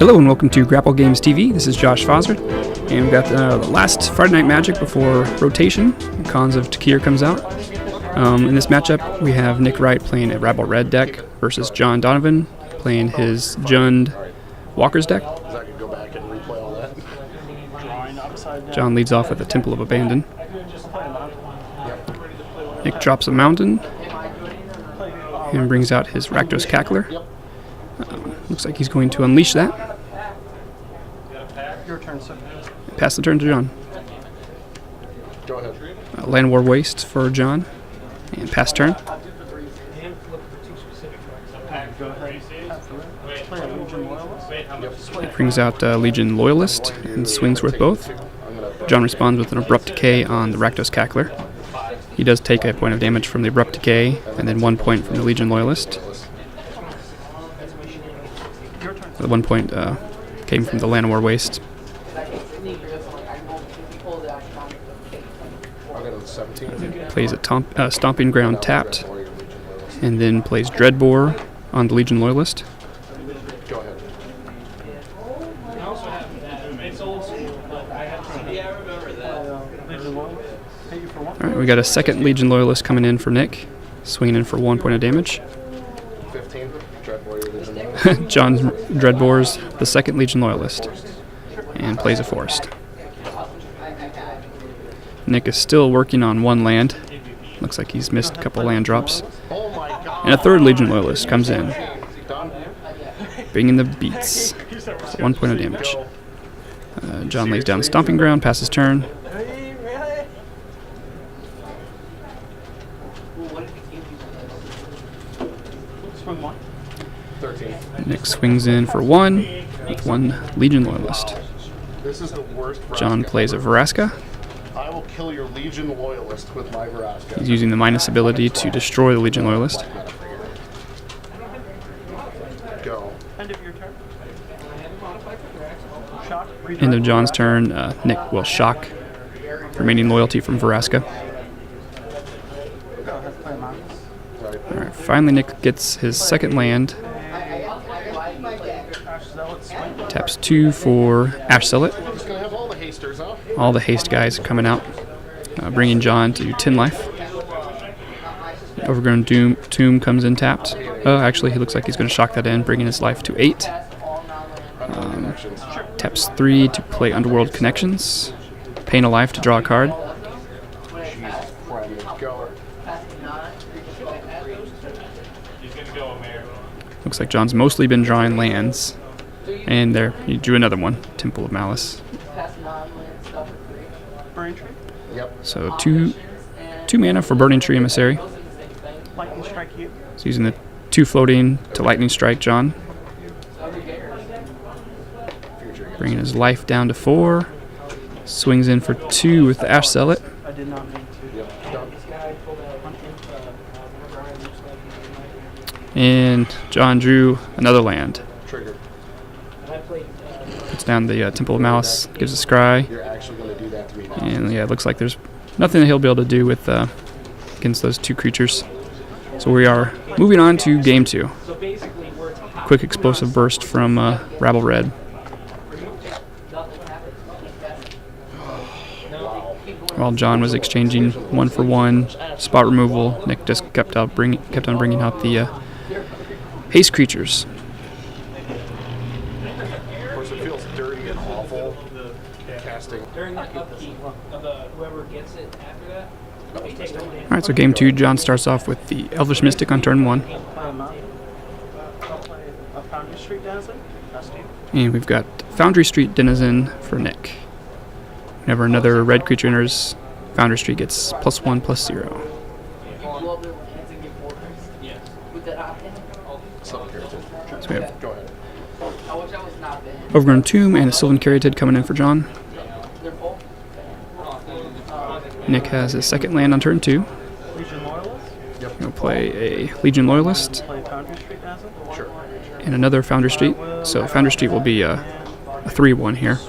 Hello and welcome to Grapple Games TV. This is Josh Fossard, and we've got the last Friday Night Magic before rotation. Cons of Takir comes out. In this matchup, we have Nick Wright playing a Rabble Red deck versus John Donovan playing his Jund Walker's deck. John leads off with a Temple of Abandon. Nick drops a mountain and brings out his Rakdos Cackler. Looks like he's going to unleash that. Your turn, sir. Pass the turn to John. Go ahead. Land War Waste for John. And pass turn. Go ahead. Play a Legion Loyalist. It brings out Legion Loyalist and swings worth both. John responds with an Abrupt Decay on the Rakdos Cackler. He does take a point of damage from the Abrupt Decay and then 1 point from the Legion Loyalist. The 1 point came from the Land War Waste. Plays a Stomping Ground tapped, and then plays Dreadbore on the Legion Loyalist. Alright, we got a second Legion Loyalist coming in for Nick, swinging in for 1 point of damage. John Dreadbore's the second Legion Loyalist, and plays a Forest. Nick is still working on one land. Looks like he's missed a couple land drops. And a third Legion Loyalist comes in, bringing the beats. 1 point of damage. John lays down Stomping Ground, passes turn. Nick swings in for 1 with 1 Legion Loyalist. This is the worst. John plays a Vraska. I will kill your Legion Loyalist with my Vraska. He's using the minus ability to destroy the Legion Loyalist. Go. End of your turn. Shock. End of John's turn. Nick will shock remaining loyalty from Vraska. Alright, finally Nick gets his second land. Taps 2 for Ash Zealot. All the haste guys are coming out, bringing John to 10 life. Overgrown Tomb comes in tapped. Oh, actually, he looks like he's going to shock that in, bringing his life to 8. Taps 3 to play Underworld Connections. Pain a life to draw a card. Looks like John's mostly been drawing lands. And there, he drew another one, Temple of Malice. So two mana for Burning Tree Emissary. So using the 2 floating to Lightning Strike John. Bringing his life down to 4. Swings in for 2 with the Ash Zealot. And John drew another land. Puts down the Temple of Malice, gives a scry. And yeah, it looks like there's nothing that he'll be able to do with against those 2 creatures. So we are moving on to game 2. Quick explosive burst from Rabble Red. While John was exchanging 1 for 1 spot removal, Nick just kept on bringing out the haste creatures. Alright, so game 2, John starts off with the Elvish Mystic on turn 1. And we've got Foundry Street Denizen for Nick. Whenever another red creature enters Foundry Street, gets +1/+0. So we have Overgrown Tomb and a Sylvan Caryatid coming in for John. Nick has his second land on turn 2. He'll play a Legion Loyalist and another Foundry Street. So Foundry Street will be a 3/1 here.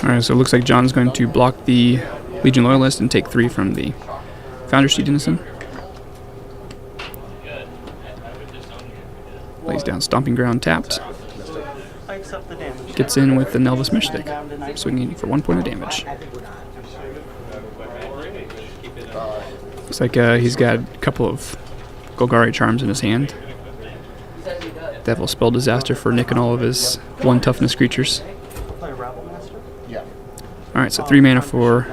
Alright, so it looks like John's going to block the Legion Loyalist and take 3 from the Foundry Street Denizen. He's down Stomping Ground tapped. I accept the damage. Gets in with the Nelvis Mystic, swinging for 1 point of damage. Looks like he's got a couple of Golgari Charms in his hand. Devil Spell Disaster for Nick and all of his 1 toughness creatures. Play Rabblemaster. Yeah. Alright, so 3 mana for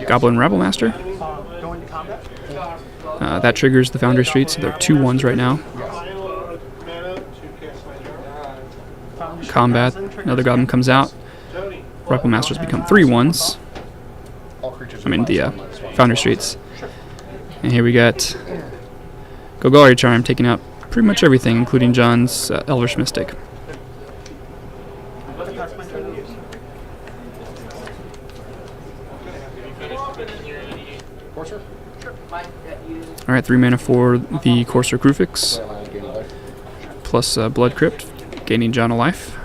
Goblin Rabblemaster. Going to combat. That triggers the Foundry Street, so there are 2 1s right now. Combat, another Goblin comes out. Rabblemaster's become 3 1s. I mean, the Foundry Streets. And here we got Golgari Charm taking out pretty much everything, including John's Elvish Mystic. Alright, 3 mana for the Courser Crucifix, plus Blood Crypt, gaining John a life.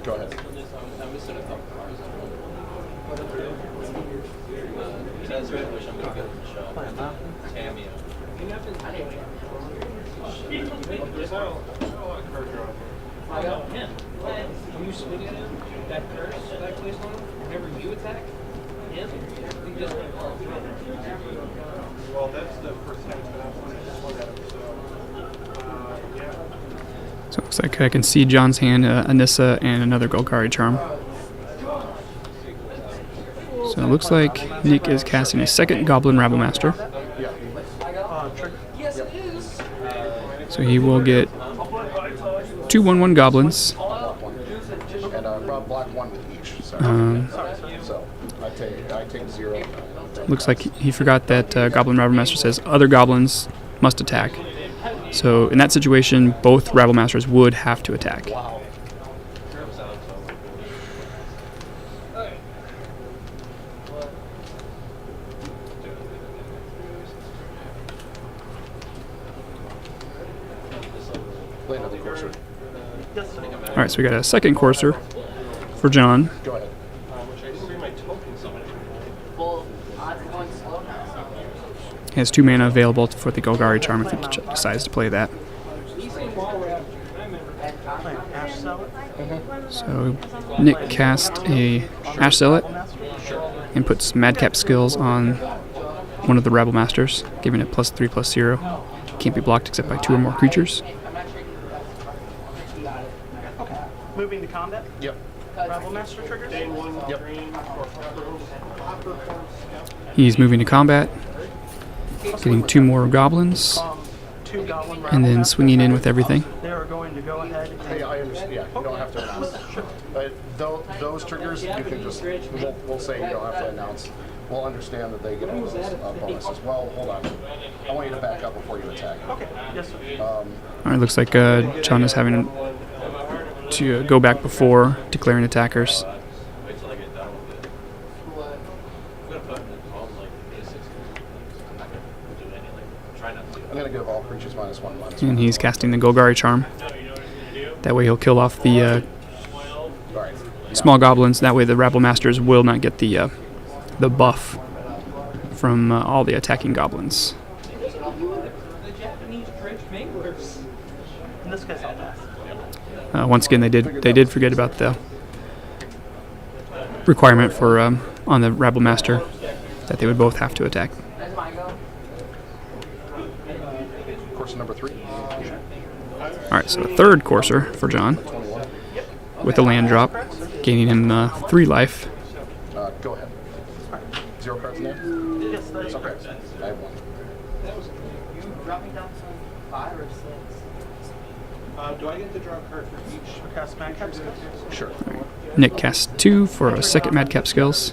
Go ahead. Well, that's the first time it's been up when I just looked at it, so, yeah. So it looks like I can see John's hand, Anissa, and another Golgari Charm. So it looks like Nick is casting a second Goblin Rabblemaster. So he will get 2 1/1 Goblins. And black 1 with each. So, I take 0. Looks like he forgot that Goblin Rabblemaster says other goblins must attack. So in that situation, both Rabble-masters would have to attack. Wow. Play another Courser. Alright, so we got a second Courser for John. Go ahead. He has 2 mana available for the Golgari Charm if he decides to play that. So Nick cast a Ash Zealot and puts Madcap skills on one of the Rabble-masters, giving it +3/+0. Can't be blocked except by 2 or more creatures. Moving to combat. Yep. Rabblemaster triggers. Yep. He's moving to combat, getting 2 more goblins, 2 goblin and then swinging in with everything. They are going to go ahead Hey, I understand. Yeah, you don't have to announce. But those triggers, you can just, we'll say you don't have to announce. We'll understand that they get all those bonuses. Well, hold on. I want you to back up before you attack. Okay. Yes, sir. Alright, looks like John is having to go back before declaring attackers. I'm going to give all creatures -1/-1. And he's casting the Golgari Charm. That way he'll kill off the All right. small goblins. That way the Rabble-masters will not get the buff from all the attacking goblins. In this case, I'll pass. Once again, they did forget about the requirement for on the Rabble-master that they would both have to attack. Courser number 3. Alright, so a third Courser for John with a land drop, gaining him 3 life. Go ahead. 0 cards in there? Yes, It's okay. I have 1. Do I get to draw a card for each? Cast Madcap skills. Sure. Nick casts 2 for a second Madcap skills,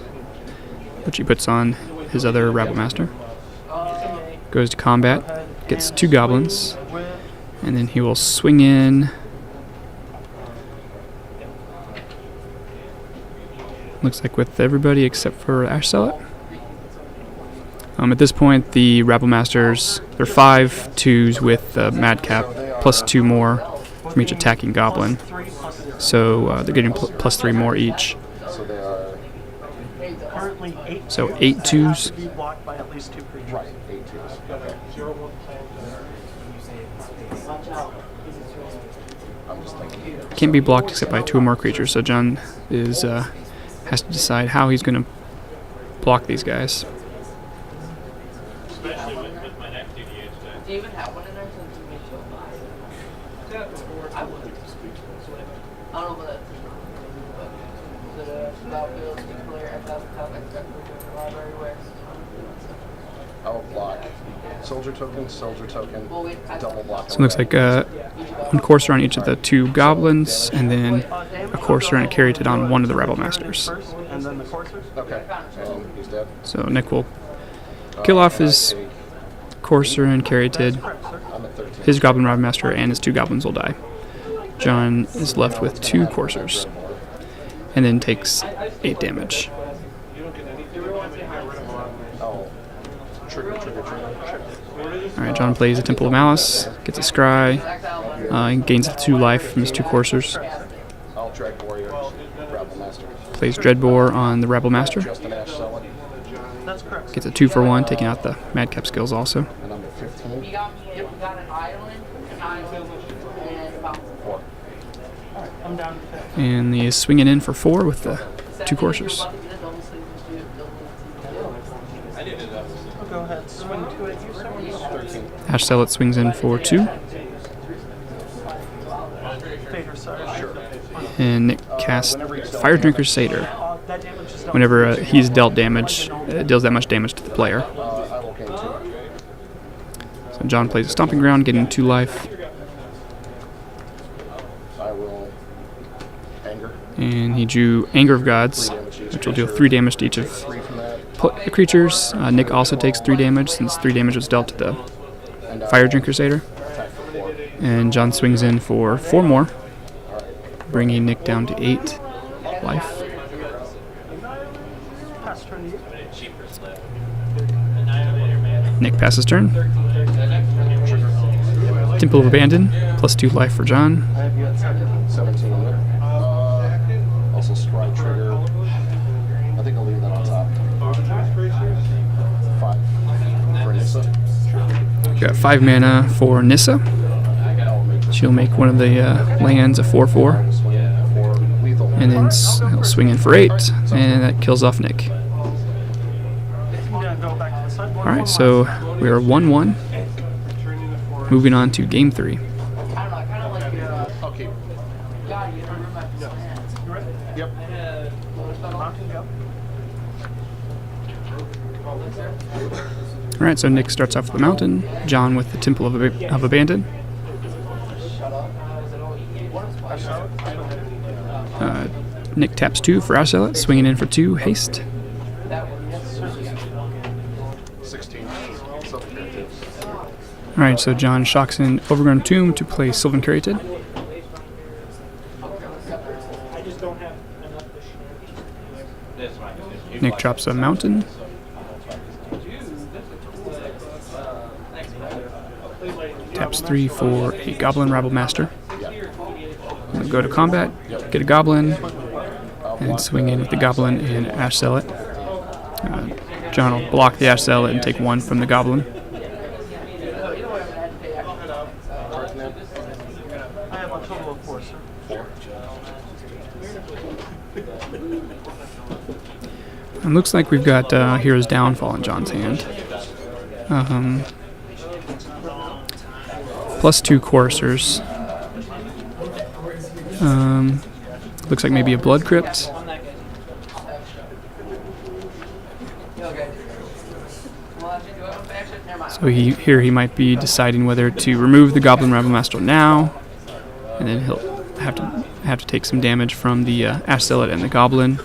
which he puts on his other Rabble-master. Goes to combat, gets 2 goblins, and then he will swing in. Looks like with everybody except for Ash Zealot. At this point, the Rabble-masters, they're 5 2s with Madcap, plus 2 more from each attacking goblin. So they're getting +3 more each. So they are Currently 8 So twos 8 that twos. have to be blocked by at least 2 creatures. Right, 8 twos. Okay. I'm just thinking. Can't be blocked except by 2 or more creatures. So John is has to decide how he's going to block these guys. Especially with my next DDH deck. Do you even have one in there since you made I would. I don't know what that's. Is it a battlefield, nuclear, library where? I'll block. Soldier token, double block. So it looks like one courser on each of the 2 goblins, and then a courser and a Caryatid on one of the Rabblmasters. First, and then the coursers. Okay, and he's dead. So Nick will kill off his courser and Caryatid, I'm at 13. his goblin Rabblemaster, and his 2 goblins will die. John is left with 2 coursers, and then takes 8 damage. Oh, trigger. Alright, John plays a Temple of Malice, gets a Scry, and gains 2 life from his 2 coursers. I'll drag warrior, Rabblemaster. Plays Dreadbore on the Rabblemaster, Just an Ash Zealot, That's correct. gets a 2-for-1, taking out the Madcap skills also. and I'm at 15. You got an island, and about 4. I'm down to 5. And he is swinging in for 4 with the 2 coursers. I'll go ahead, swing 2 at you, sir. 13. Ash Zealot swings in for 2, Fader, sorry. Sure. and Nick casts Fire Drinker Satyr. That damage is done. Whenever he's dealt damage, it deals that much damage to the player. I will gain 2. So John plays a Stomping Ground, getting 2 life, I will anger. and he drew Anger of Gods, which will deal 3 damage to each of 3 from that. the creatures. Nick also takes 3 damage, since 3 damage was dealt to the And Fire Drinker Satyr. attack for 4. And John swings in for 4 more, bringing Nick down to 8 life. Pass turn to you. Nick passes turn. Temple of Abandon, plus 2 life for John. I have you at 17. 17. Also Scry trigger. I think I'll leave that on top. 5 for Nissa. Got 5 mana for Nissa. She'll make one of the lands a 4/4, Swing for lethal. and then he'll swing in for 8, and that kills off Nick. I'm gonna go back to the side. Alright, so we are 1-1. Moving on to game 3. I don't know, I kind of like your, Okay. God, you don't remember my plans. Yep. Mountain go. Alright, so Nick starts off with the Mountain, John with the Temple of Abandon. Nick taps 2 for Ash Zealot, swinging in for 2 haste. 16. Alright, so John shocks in Overgrown Tomb to play Sylvan Caryatid. Nick drops a Mountain. Taps 3 for a Goblin Rabblemaster. Go to combat, get a Goblin, and swing in with the Goblin and Ash Zealot. John will block the Ash Zealot and take 1 from the Goblin. I have a total of 4, sir. 4. It looks like we've got Hero's Downfall in John's hand. Plus 2 coursers. Looks like maybe a Blood Crypt. So he might be deciding whether to remove the Goblin Rabblemaster now, and then he'll have to take some damage from the Ash Zealot and the Goblin,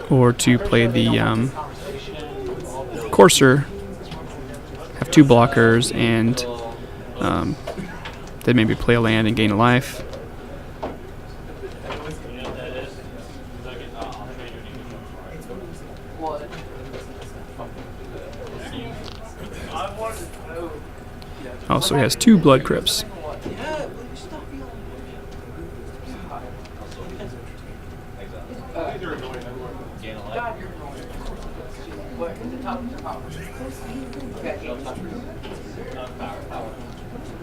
or to play the Courser, have 2 blockers, and then maybe play a land and gain a life. Oh, so he has 2 Blood Crypts. gain a life. God, you're annoying. What? Is it top or power? Okay. Power.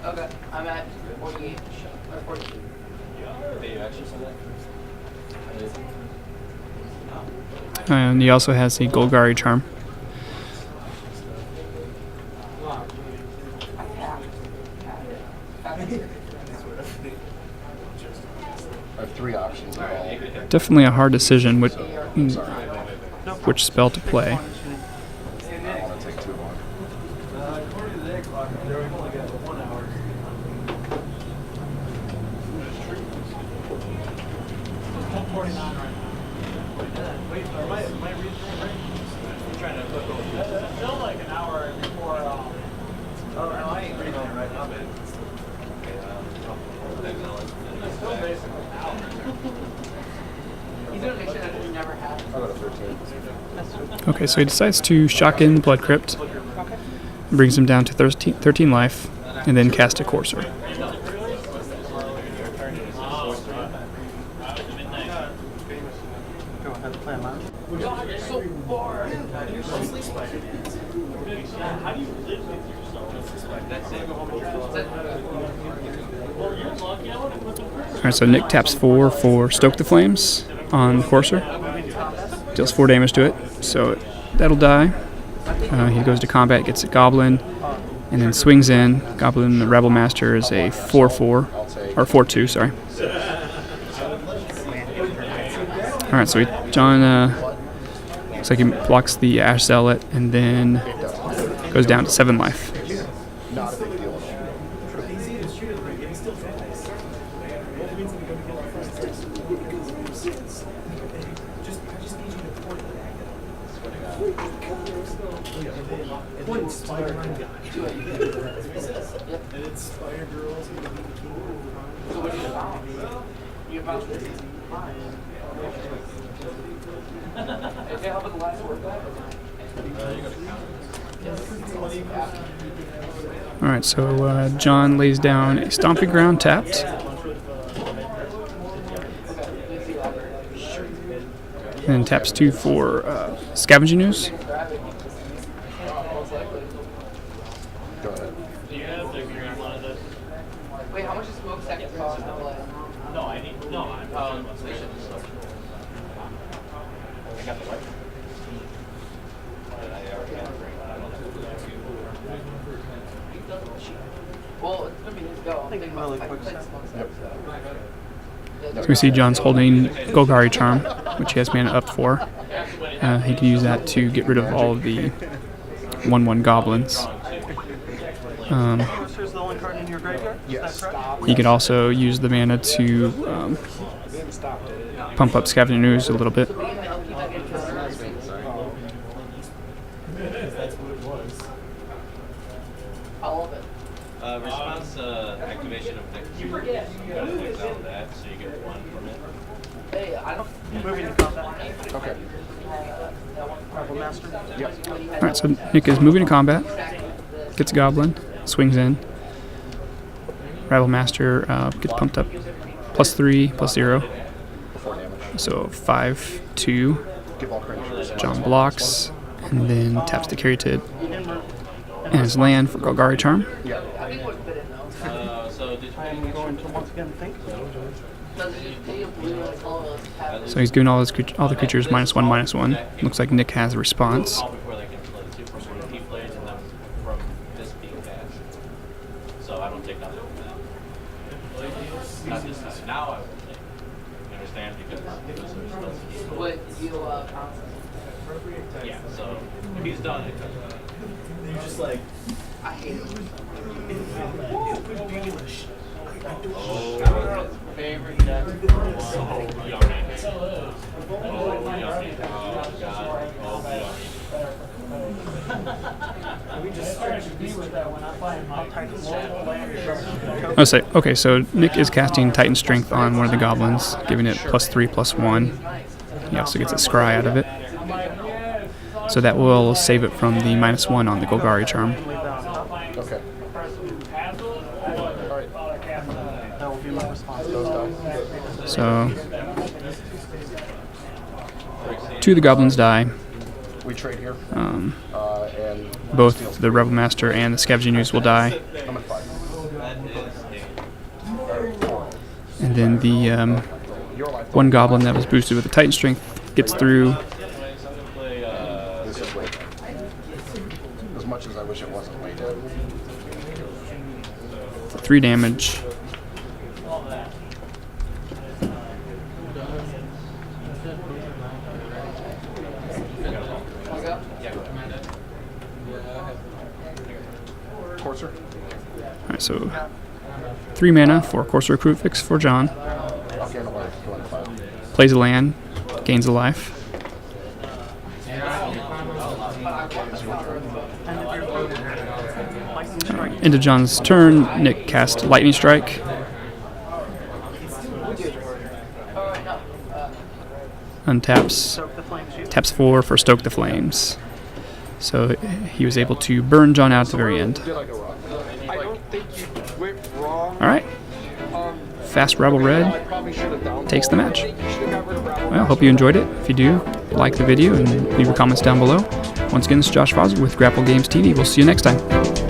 Okay. I'm at 48 or 42. Did you actually say that? And he also has the Golgari Charm. I have 3 options involved. Definitely a hard decision which spell to play. I don't want to take too long. According to the egg clock, they've only got 1 hour. Wait, am I reading right? I'm trying to look over. That's still like an hour before. Oh, no, I ain't reading it right now, man. It's still basically an hour. He's doing a mission that we never had. I'll go to 13. Okay, so he decides to shotgun the Blood Crypt, brings him down to 13 life, and then cast a Courser. Go ahead, play him out. God, you're so bored. You're so sleep-spider. How do you live with yourself? That's it. Well, you're lucky. I would have put the first. Alright, so Nick taps 4 for Stoke the Flames on Courser. Deals 4 damage to it, so that'll die. He goes to combat, gets a Goblin, and then swings in. Goblin, the Rabblemaster, is a 4-4, or 4-2, sorry. Alright, so John looks like he blocks the Ash Zealot, and then goes down to 7 life. Not a big deal at all. So what do you bounce? You bounce this. Is it helping the last word back? Alright, so John lays down a Stomping Ground tapped. And then taps 2 for Scavenging Ooze. Go ahead. Do you have the green one of this? Wait, how much is smoke second cost to play? No, I need. No, I'm. I got the white. Well, it's gonna be his go. I think really quick. So we see John's holding Golgari Charm, which he has mana up for. He can use that to get rid of all of the 1/1 goblins. Courser's the only card in your graveyard? Yes. Is that correct? He could also use the mana to pump up Scavenging Ooze a little bit. I love it. Response activation of next. You forget. You gotta X out that, so you get 1 from it. Hey, I don't. Moving to combat. Okay. Rabblemaster? Yep. Alright, so Nick is moving to combat, gets a Goblin, swings in. Rabblemaster gets pumped up +3, +0. Before damage. So 5/2. Give all creatures. John blocks, and then taps the Caryatid and his land for Golgari Charm. Yeah. I think what's good enough. So did you I'm going to once again think. Does it just pay a blue and color have So he's doing all the creatures -1/-1. Looks like Nick has a response. all before they can play the 2 from one he plays, and then from this being cast. So I don't take nothing from that. Not this time. Now I will take. You understand? Because those are supposed to be. what deal concept? Yeah, so if he's done, it comes back. I hate it. Favorite deck. So yummy. Oh, yummy. Oh, God. Oh, yummy. I'll say, okay, so Nick is casting Titan Strength on one of the goblins, giving it +3, +1. He also gets a Scry out of it. So that will save it from the -1 on the Golgari Charm. Okay. Alright. That will be my response. Those die. So 2 of the goblins die. We trade here. And Both the Rabblemaster and the Scavenging Ooze will die. I'm at 5. And then the Your life. 1 goblin that was boosted with the Titan Strength gets through. This is way down. As much as I wish it wasn't way down. For 3 damage. Courser. Alright, so 3 mana for Courser Crucifix for John. Okay, no life. Go on 5. Plays a land, gains a life. Into John's turn, Nick cast Lightning Strike. Untaps. Soak the flames. You. Taps 4 for Stoke the Flames. So he was able to burn John out at the very end. Did I go wrong? I don't think you went wrong. Alright. Fast Rabble Red I probably should have down. takes the match. I think you should have got rid of Rabble. Well, hope you enjoyed it. If you do, like the video and leave your comments down below. Once again, this is Josh Foster with Grapple Games TV. We'll see you next time.